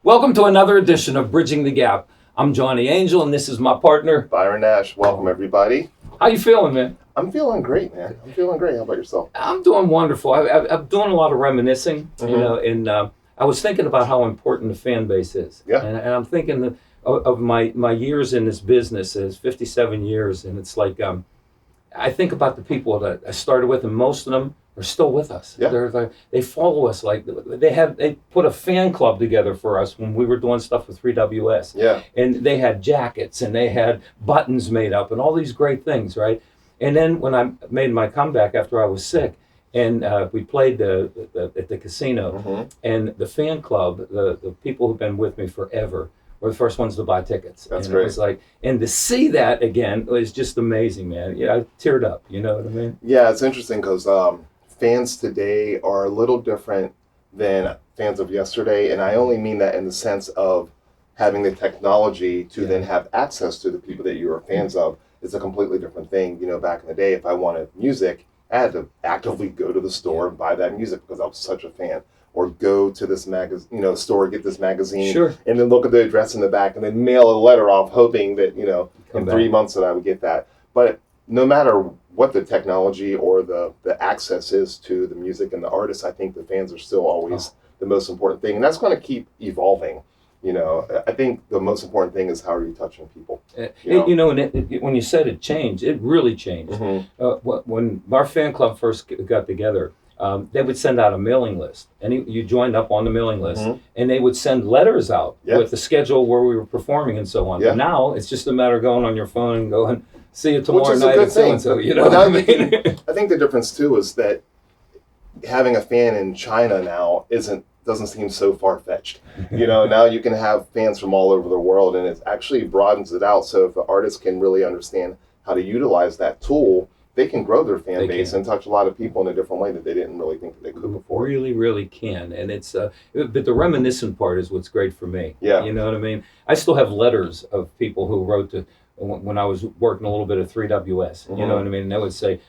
Welcome to another edition of Bridging the Gap. I'm Johnny Angel, and this is my partner, Byron Nash. Welcome, everybody. How you feeling, man? I'm feeling great, man. I'm feeling great. How about yourself? I'm doing wonderful. I'm doing a lot of reminiscing, and I was thinking about how important the fan base is. Yeah. And I'm thinking of my years in this business as 57 years, and it's like I think about the people that I started with, and most of them are still with us. Yeah. They follow us. Like they put a fan club together for us when we were doing stuff with 3WS. Yeah. And they had jackets and they had buttons made up and all these great things, right? And then when I made my comeback after I was sick, and we played at the casino, and the fan club, the people who've been with me forever, were the first ones to buy tickets. That's and great. It was like, and to see that again was just amazing, man. Yeah, I teared up. You know what I mean? Yeah, it's interesting because fans today are a little different than fans of yesterday, and I only mean that in the sense of having the technology to then have access to the people that you are fans of. It's a completely different thing. You know, back in the day, if I wanted music, I had to actively go to the store and buy that music because I was such a fan. Or go to this store, get this magazine, and then look at the address in the back, and then mail a letter off, hoping that in 3 months that I would get that. But no matter what the technology or the access is to the music and the artists, I think the fans are still always the most important thing, and that's going to keep evolving. You know, I think the most important thing is how are you touching people. When you said it changed, it really changed. When our fan club first got together, they would send out a mailing list, and you joined up on the mailing list, and they would send letters out with the schedule where we were performing and so on. But now it's just a matter of going on your phone and going, see you tomorrow night at so-and-so. You know what I mean? I think the difference too is that having a fan in China now doesn't seem so far-fetched. Now you can have fans from all over the world, and it actually broadens it out. So if the artist can really understand how to utilize that tool, they can grow their fan base and touch a lot of people in a different way that they didn't really think that they could before. Really, really can. And it's but the reminiscent part is what's great for me. Yeah. You know what I mean? I still have letters of people who wrote to when I was working a little bit of 3WS. You know what I mean? And they would say,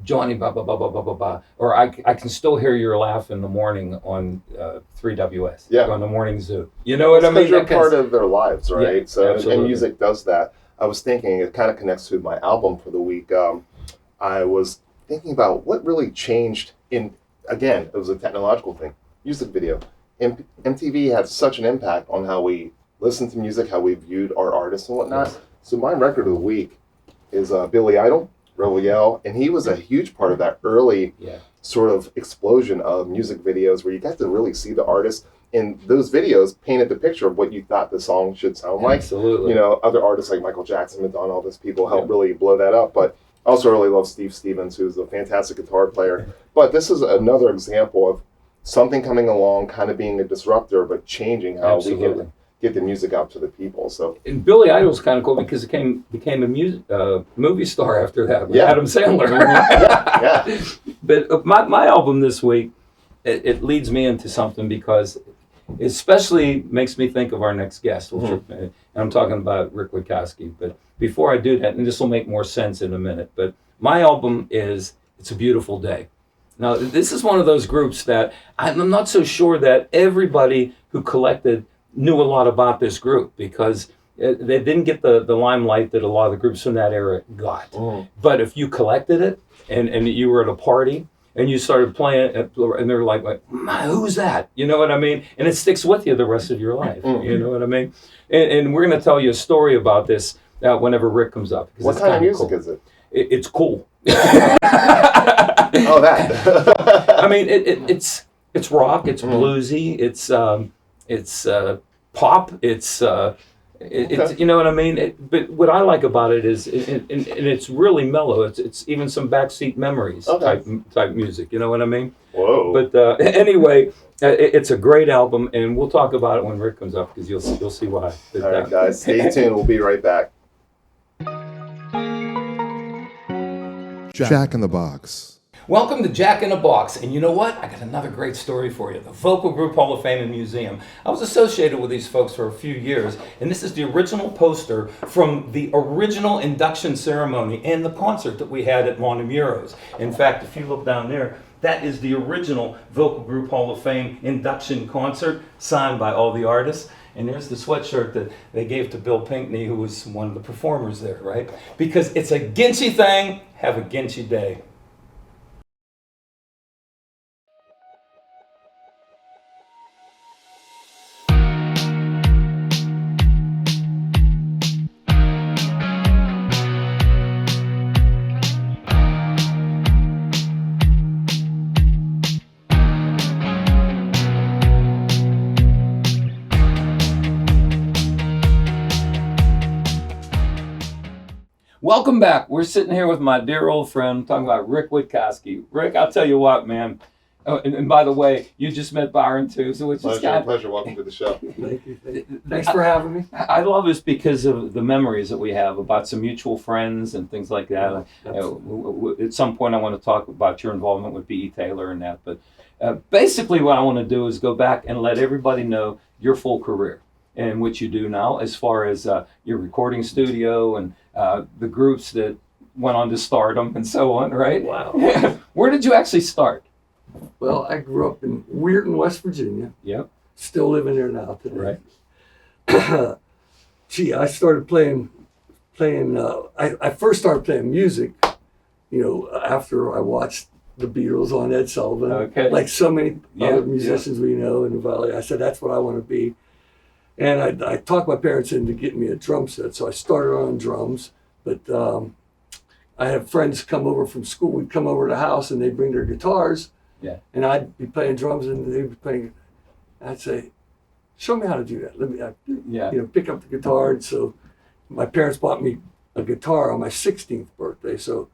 Johnny, blah, blah, blah, blah, blah, blah, blah. Or I can still hear your laugh in the morning on 3WS. Yeah. On the morning zoo. You know what I mean? Because you're part of their lives, right? Yeah, so absolutely. And music does that. I was thinking, it kind of connects to my album for the week. I was thinking about what really changed again, it was a technological thing. Music video. MTV had such an impact on how we listened to music, how we viewed our artists and whatnot. Yes. So my record of the week is Billy Idol, Rebel Yell, and he was a huge part of that early sort of explosion of music videos where you got to really see the artist. And those videos painted the picture of what you thought the song should sound like. Absolutely. Other artists like Michael Jackson, Madonna, all those people helped really blow that up. But I also really love Steve Stevens, who's a fantastic guitar player. But this is another example of something coming along, kind of being a disruptor, but changing how we can get the music out to the people. So, and Billy Idol was kind of cool because it became a movie star after that with Adam Sandler. yeah. But my album this week, it leads me into something because it especially makes me think of our next guest, and I'm talking about Rick Witkowski. But before I do that, and this will make more sense in a minute, but my album is It's a Beautiful Day. Now, this is one of those groups that I'm not so sure that everybody who collected knew a lot about this group because they didn't get the limelight that a lot of the groups from that era got. But if you collected it and you were at a party and you started playing it, and they're like, who's that? You know what I mean? And it sticks with you the rest of your life. You know what I mean? And we're going to tell you a story about this whenever Rick comes up. What kind of music is it? It's cool. Oh, that. I mean, it's rock, it's bluesy, it's pop, it's you know what I mean. But what I like about it is, and it's really mellow. It's even some backseat memories type music. You know what I mean? Whoa. But anyway, it's a great album, and we'll talk about it when Rick comes up because you'll see why. All right, guys, stay tuned. We'll be right back. Jack in the Box. Welcome to Jack in the Box, and you know what? I got another great story for you. The Vocal Group Hall of Fame and Museum. I was associated with these folks for a few years, and this is the original poster from the original induction ceremony and the concert that we had at Montemuro's. In fact, if you look down there, That is the original Vocal Group Hall of Fame induction concert, signed by all the artists. And there's the sweatshirt that they gave to Bill Pinkney, who was one of the performers there, right? Because it's a Ginchy thing. Have a Ginchy day. Welcome back. We're sitting here with my dear old friend talking about Rick Witkowski. Rick, I'll tell you what, man. Oh, and by the way, you just met Byron too, so it's just pleasure. Welcome to the show. Thank you. Thanks for having me. I love this because of the memories that we have about some mutual friends and things like that. At some point, I want to talk about your involvement with B.E. Taylor and that. But basically, what I want to do is go back and let everybody know your full career and what you do now, as far as your recording studio and the groups that went on to stardom and so on, right? Wow. Where did you actually start? Well, I grew up in Weirton, West Virginia. Yep. Still living there now today. Right. Gee, I started playing. I first started playing music, after I watched the Beatles on Ed Sullivan. Okay. Like so many other musicians we know in the Valley. I said, that's what I want to be. And I talked my parents into getting me a drum set. So I started on drums, but I had friends come over from school. We'd come over to the house and they'd bring their guitars. Yeah. And I'd be playing drums and they'd be playing. I'd say, show me how to do that. Let me, pick up the guitar. And so my parents bought me a guitar on my 16th birthday. So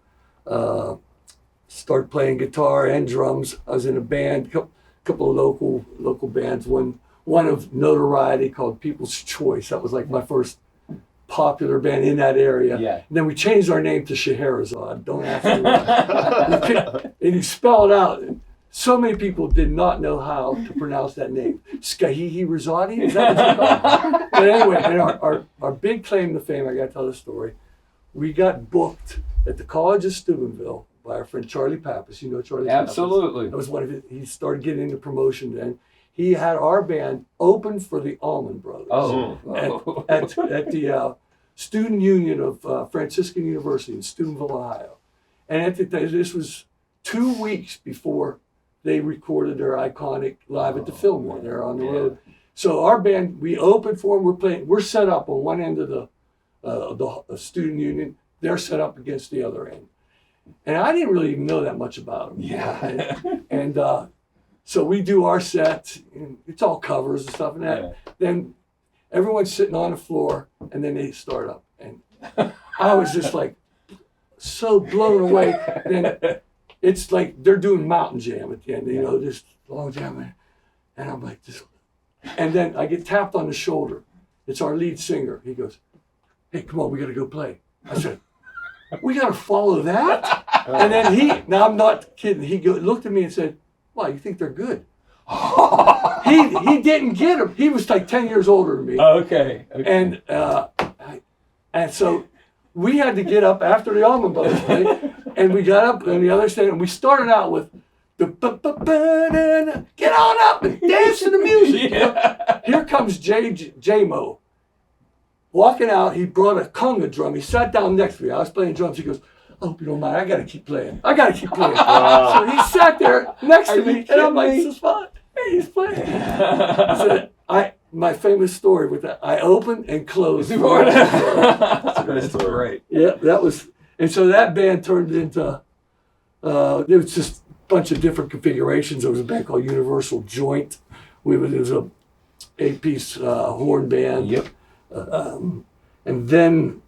started playing guitar and drums. I was in a band, couple of local bands. One of notoriety called People's Choice. That was like my first popular band in that area. Yeah. And then we changed our name to Scheherazade. Don't ask me why. And you spell it out. So many people did not know how to pronounce that name. Scheherazade? Is that what you call it? But anyway, and our big claim to fame, I got to tell the story. We got booked at the College of Steubenville by our friend Charlie Pappas. You know Charlie Pappas? Absolutely. That was one of his, he started getting into promotion then. He had our band open for the Allman Brothers at the Student Union of Franciscan University in Steubenville, Ohio. And this was 2 weeks before they recorded their iconic Live at the Fillmore there on the road. So our band, we opened for them. We're set up on one end of the Student Union. They're set up against the other end. And I didn't really even know that much about them. Yeah. And so we do our set, and it's all covers and stuff and that. Yeah. Then everyone's sitting on the floor, and then they start up. And I was just like so blown away. Then it's like they're doing Mountain Jam at the end, this long jam. And I'm like, and then I get tapped on the shoulder. It's our lead singer. He goes, hey, come on, we got to go play. I said, we got to follow that? And then now I'm not kidding, he looked at me and said, wow, you think they're good? he didn't get him. He was like 10 years older than me. Okay. And so we had to get up after the Allman Brothers play, and we got up on the other stage, and we started out with the get on up and dance to the music. Yeah. Here comes J-Mo. Walking out, he brought a conga drum. He sat down next to me. I was playing drums. He goes, I hope you don't mind. I got to keep playing. So he sat there next to me, and I'm like, this is fun. Hey, he's playing. So my famous story with that, I opened and closed. That's great. Yeah, that was, and so that band turned into, there was just a bunch of different configurations. There was a band called Universal Joint. There was a 8-piece horn band. Yep. And then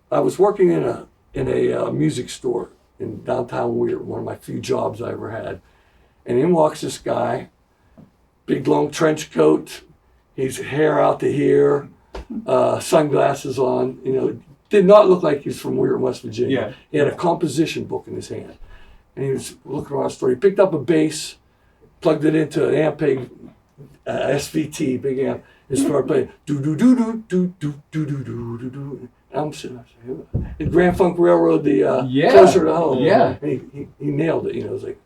I was working in a music store in downtown Weirton, one of my few jobs I ever had. And in walks this guy, big long trench coat, his hair out to here, sunglasses on, did not look like he's from Weirton, West Virginia. Yeah. He had a composition book in his hand. And he was looking around the store. He picked up a bass, plugged it into an Ampeg SVT, big amp, and started playing do do do do do do do do do do do. I'm sitting the Grand Funk Railroad, the Yeah. Closer to Home. Yeah. And he nailed it. You know, it was like,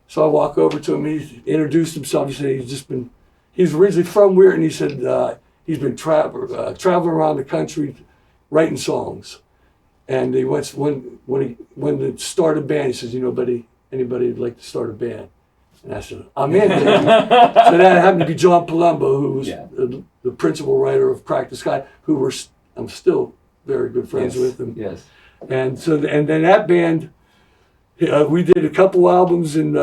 so I walk over to him. He introduced himself. He said he's originally from Weirton. He said he's been traveling around the country writing songs. And he went when to start a band. He says, anybody would like to start a band? And I said, I'm in. So that happened to be John Palumbo, who was the principal writer of Crack the Sky, I'm still very good friends with him. Yes. And so and then that band, we did a couple albums, and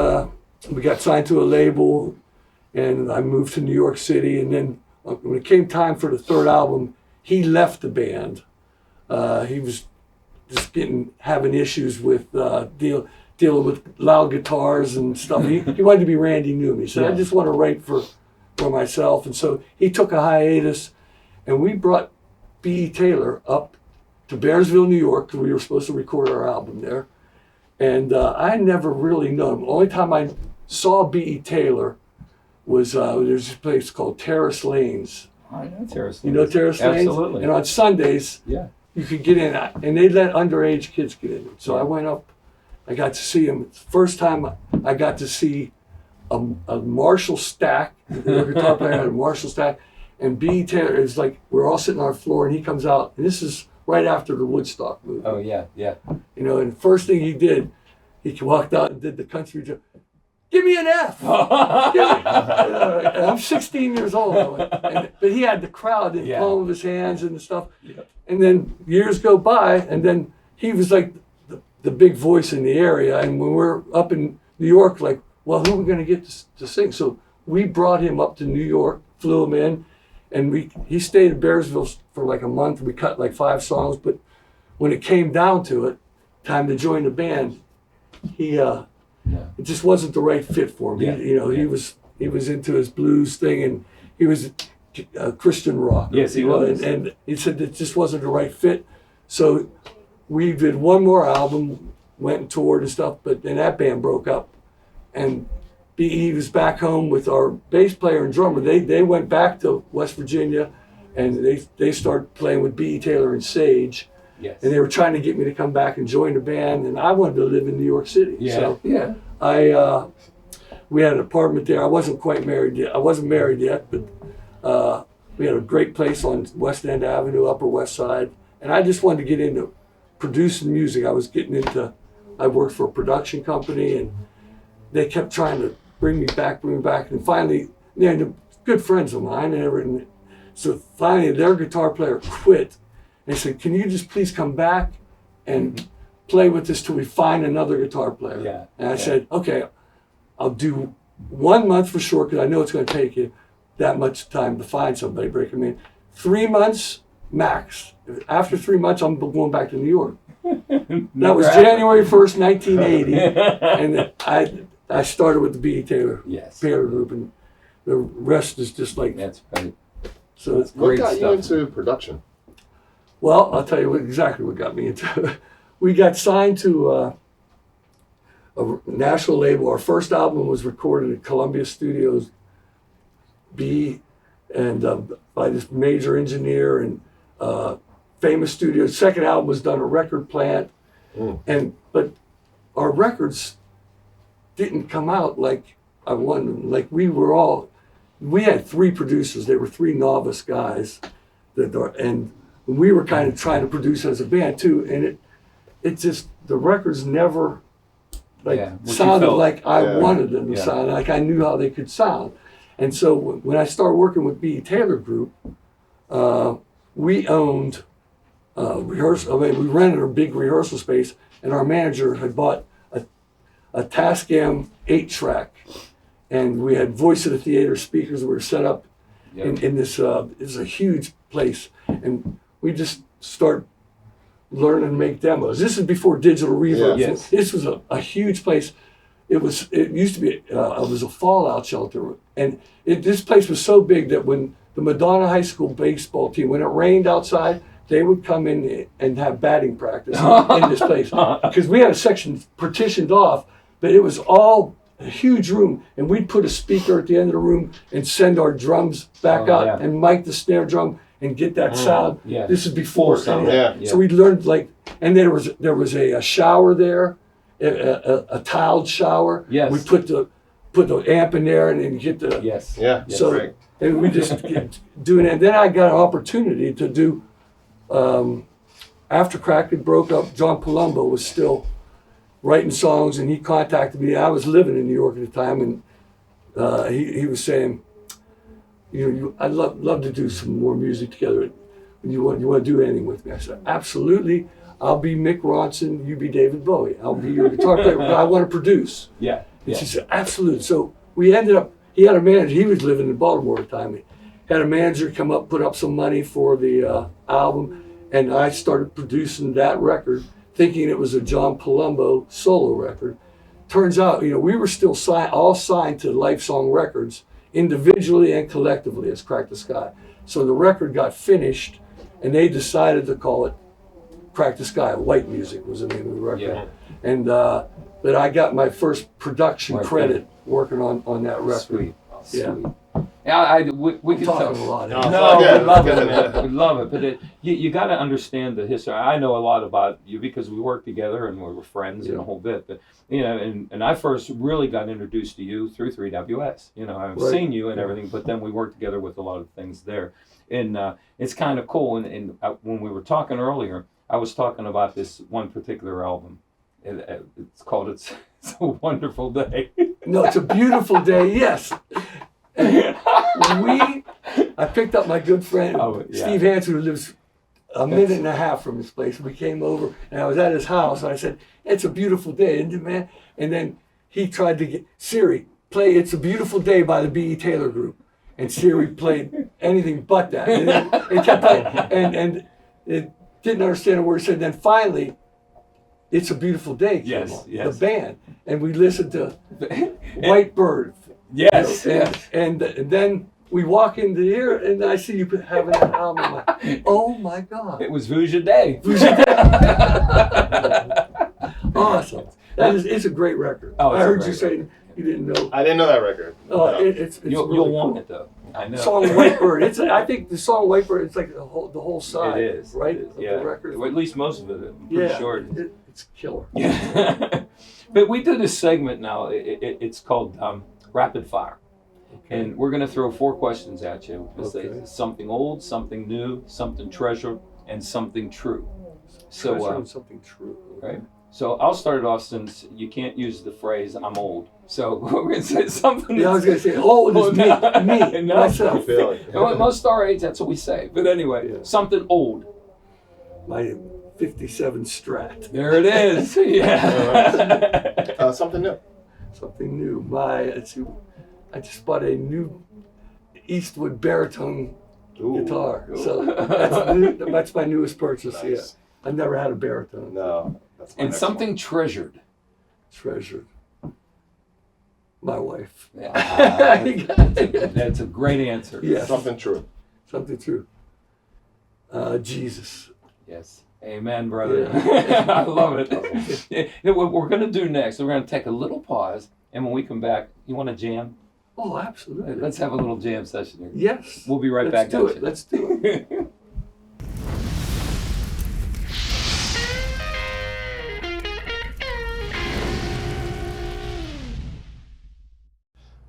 we got signed to a label, and I moved to New York City. And then when it came time for the third album, he left the band. He was just having issues with dealing with loud guitars and stuff. He wanted to be Randy Newman. He said, I just want to write for myself. And so he took a hiatus, and we brought B.E. Taylor up to Bearsville, New York, because we were supposed to record our album there. And I never really known him. The only time I saw B.E. Taylor was there's this place called Terrace Lanes. I know Terrace Lanes. You know Terrace Lanes? Absolutely. And on Sundays, you could get in, and they let underage kids get in. So I went up, I got to see him. First time I got to see a Marshall Stack, the guitar player had a Marshall Stack, and B. Taylor is like, we're all sitting on our floor, and he comes out, and this is right after the Woodstock movie. Oh, yeah. And the first thing he did, he walked out and did the country joke. Give me an F. I'm 16 years old, but he had the crowd in the palm of his hands and stuff. Yeah. And then years go by, and then he was like the big voice in the area. And when we're up in New York, like, well, who are we going to get to sing? So we brought him up to New York, flew him in, and he stayed in Bearsville for like a month. We cut like 5 songs, but when it came down to it, time to join the band, it just wasn't the right fit for him. He was into his blues thing, and he was a Christian rock. Yes, he was. And he said it just wasn't the right fit. So we did one more album, went and toured and stuff, but then that band broke up. And he was back home with our bass player and drummer. They went back to West Virginia, and they started playing with B.E. Taylor and Sage. Yes. And they were trying to get me to come back and join the band, and I wanted to live in New York City. So we had an apartment there. I wasn't quite married yet. I wasn't married yet, but we had a great place on West End Avenue, Upper West Side, and I just wanted to get into producing music. I worked for a production company, and they kept trying to bring me back, and finally, they're good friends of mine, and everything. So finally, their guitar player quit. They said, can you just please come back and play with us till we find another guitar player? Yeah. And I said, okay, I'll do 1 month for sure, because I know it's going to take you that much time to find somebody, break them in. 3 months max. After 3 months, I'm going back to New York. That was January 1st, 1980. And I started with the B.E. Taylor Taylor group, and the rest is just like... That's right. So it's what great got stuff. you into production? Well, I'll tell you exactly what got me into it. We got signed to a national label. Our first album was recorded at Columbia Studios B, and by this major engineer and famous studio. Second album was done at Record Plant, but our records didn't come out like I wanted them. Like we had 3 producers. They were 3 novice guys, and we were kind of trying to produce as a band too, and it just, the records never sounded like I wanted them to sound, like I knew how they could sound. And so when I started working with B.E. Taylor Group, we owned rehearsal. I mean, we rented a big rehearsal space, and our manager had bought a Tascam 8-track, and we had voice of the theater speakers that were set up in this. It was a huge place, and we just start learning to make demos. This is before digital reverb. Yeah. Yes. This was a huge place. It used to be it was a fallout shelter, and this place was so big that when the Madonna High School baseball team, when it rained outside, they would come in and have batting practice in this place, because we had a section partitioned off, but it was all a huge room, and we'd put a speaker at the end of the room and send our drums back out and mic the snare drum. and get that sound. Yeah. This is before sound. Yeah. So we learned and there was a shower there, a tiled shower. Yes. We put the amp in there and then get the Yes. Yeah. So Right. and we just kept doing it. And then I got an opportunity to do. After Crack had broke up, John Palumbo was still writing songs, and he contacted me. I was living in New York at the time, and he was saying, I'd love to do some more music together. You want to do anything with me? I said, absolutely. I'll be Mick Ronson, you be David Bowie. I'll be your guitar player, but I want to produce. Yeah. And she said, absolutely. So we ended up, he had a manager, he was living in Baltimore at the time. He had a manager come up, put up some money for the album, and I started producing that record, thinking it was a John Palumbo solo record. Turns out, we were still all signed to Life Song Records, individually and collectively as Crack the Sky. So the record got finished, and they decided to call it Crack the Sky. White Music was the name of the record. Yeah. And but I got my first production Right credit working on that record. Sweet. Yeah. Sweet. Yeah, we can Talking tell. a lot. No, No, yeah, we love let's it, get into man. We love it. But you got to understand the history. I know a lot about you because we worked together and we were friends and a whole bit. But and I first really got introduced to you through 3WS. I've Right. seen you and everything, but then we worked together with a lot of things there, and it's kind of cool. And when we were talking earlier, I was talking about this one particular album. It's called "It's a Wonderful Day." No, it's a beautiful day. Yes. I picked up my good friend Steve Hansen, who lives a minute and a half from his place. We came over, and I was at his house, and I said, "It's a beautiful day, isn't it, man?" And then he tried to get Siri play "It's a Beautiful Day" by the B.E. Taylor Group, and Siri played anything but that. And it kept playing, and it didn't understand a word it said. Then finally, "It's a Beautiful Day" came on, the band, and we listened to White Bird. Yes. And then we walk into here, and I see you having that album. I'm like, oh my God. It was Vuja Day. Awesome. It's a great record. Oh, I heard you say you didn't know. I didn't know that record. It's You'll really want cool. it though. I know. Song White Bird. I think the song White Bird. It's like the whole side. It is. right. It is. Of Yeah. the record. Well, at least most of it. I'm pretty sure. It's killer. Yeah. But we do this segment now. It's called Rapid Fire. And we're going to throw 4 questions at you. We'll say something old, something new, something treasured, and something true. So, something true. right. So I'll start it off since you can't use the phrase "I'm old." So we're going to say something. Yeah, I was going to say old is me, No. myself. Most of our age, that's what we say. But anyway, something old. My 57 Strat. There it is. Yeah. Something new. Something new. I just bought a new Eastwood baritone guitar. So that's my newest purchase. Nice. Yeah, I've never had a baritone. No. That's my And next something one. treasured. Treasured. My wife. That's a great answer. Yes. Something true. Something true. Jesus. Yes. Amen, brother. Yeah. I love it. What we're going to do next, we're going to take a little pause, and when we come back, you want to jam? Oh, absolutely. Let's have a little jam session here. Yes. We'll be right back. Let's do it.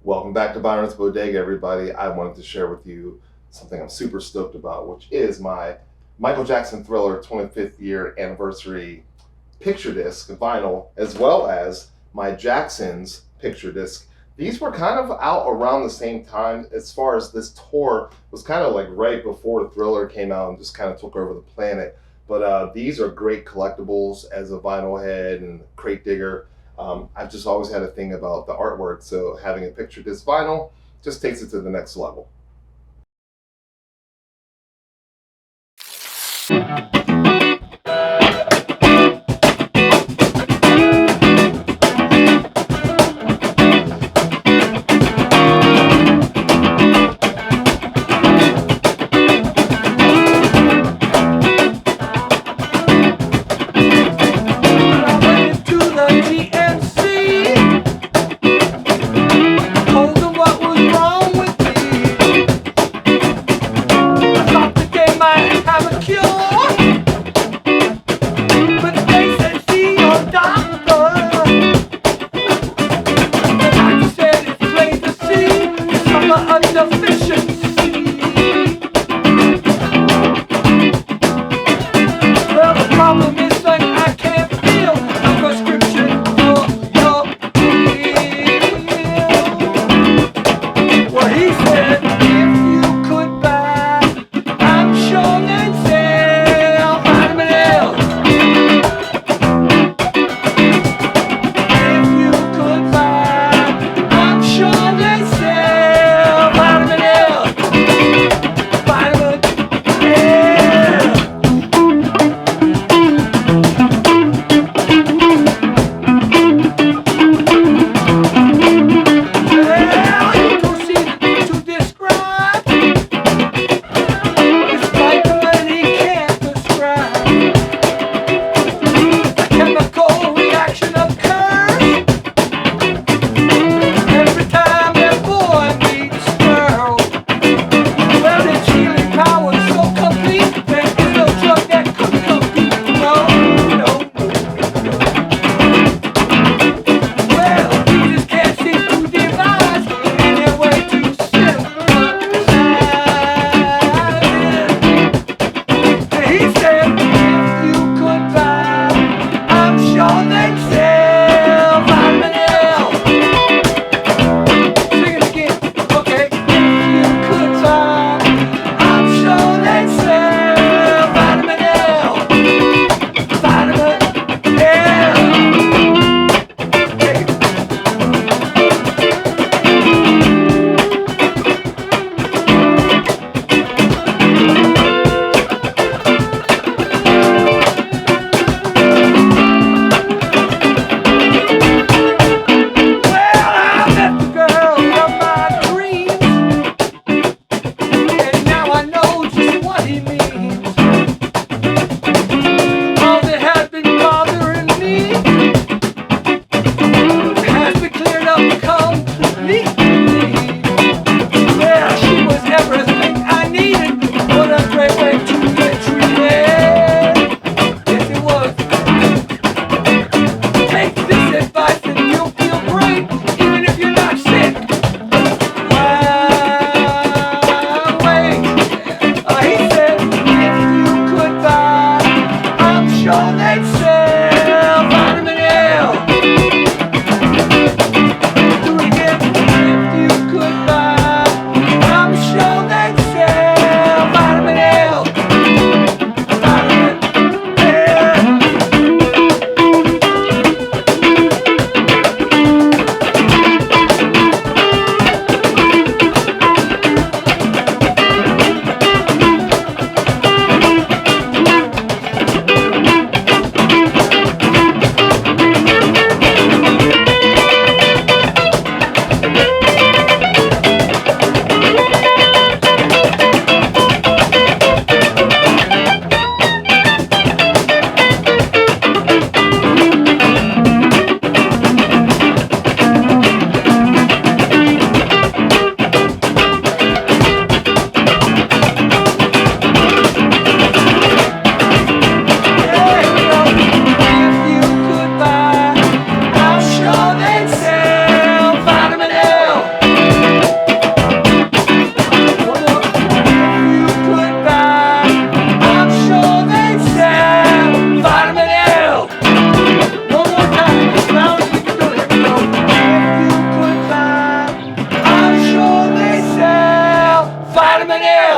Welcome back to Byron's Bodega, everybody. I wanted to share with you something I'm super stoked about, which is my Michael Jackson Thriller 25th year anniversary picture disc vinyl, as well as my Jackson's picture disc. These were kind of out around the same time. As far as this tour was kind of like right before Thriller came out and just kind of took over the planet. But these are great collectibles as a vinyl head and crate digger. I've just always had a thing about the artwork, so having a picture disc vinyl just takes it to the next level. Told them what was wrong with me.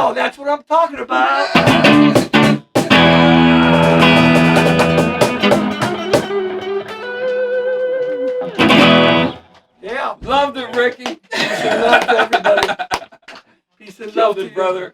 Oh, that's what I'm talking about. Yeah. Loved it, Ricky. Peace and love to everybody. Peace and love Killed to it, you. brother.